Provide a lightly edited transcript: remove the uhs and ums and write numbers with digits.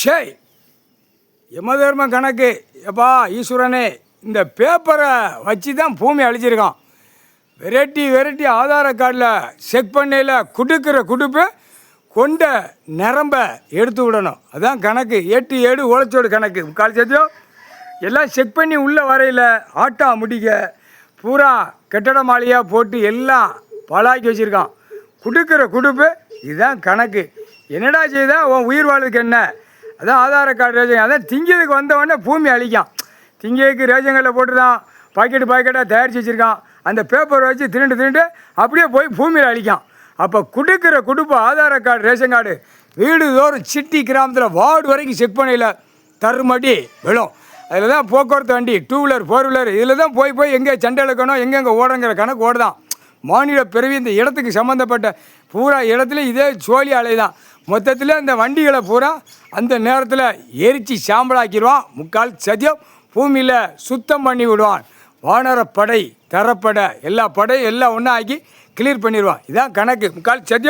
ஷேய் யமதர்ம கணக்கு எப்பா ஈஸ்வரனே இந்த பேப்பரை வச்சு தான் பூமி அழிச்சிருக்கான். வெரைட்டி ஆதார கார்டில் செக் பண்ணையில் குடுக்கிற குடுப்பு கொண்ட நிரம்ப எடுத்து விடணும். அதான் கணக்கு. 8 7 உழைச்சோடு கணக்கு. முக்கால் சத்தியம் எல்லாம் செக் பண்ணி உள்ளே வரையில் ஆட்டா முடிக்க பூரா கட்டட மாளிகையாக போட்டு எல்லாம் பழாக்கி வச்சுருக்கான். குடுக்கிற குடுப்பு இதுதான் கணக்கு. என்னடா செய்தால் உன் உயிர் வாழ்வுக்கு என்ன? அதான் ஆதார கார்டு ரேஷன். அதான் திங்கிறதுக்கு வந்தவொடனே பூமி அழிக்கான். திங்கிறதுக்கு ரேஷன்களில் போட்டுதான் பாக்கெட்டாக தயாரித்து வச்சுருக்கான். அந்த பேப்பரை வச்சு திருண்டு அப்படியே போய் பூமியில் அழிக்கான். அப்போ குடுக்கிற குடுப்பு ஆதார கார்டு ரேஷன் கார்டு வீடு தோறும் சிட்டி கிராமத்தில் வார்டு வரைக்கும் செக் பண்ணையில் தருமடி விழும். அதில் தான் போக்குவரத்து வண்டி 2 வீலர் 4 வீலர் இதில் தான் போய் எங்கே சண்டை இழுக்கணும் எங்கெங்கே ஓடுங்கிற கணக்கு ஓடுதான். மாநில பிறவி இந்த இடத்துக்கு சம்மந்தப்பட்ட பூரா இடத்துல இதே சோழி அலை தான். மொத்தத்தில் இந்த வண்டிகளை பூரா அந்த நேரத்தில் எரித்து சாம்பலாக்கிடுவான். முக்கால் சத்தியம் பூமியில் சுத்தம் பண்ணி விடுவான். வானரப்படை தரப்படை எல்லா படையும் எல்லாம் ஒன்றா ஆக்கி கிளியர் பண்ணிடுவான். இதான் கணக்கு. முக்கால் சத்தியம்.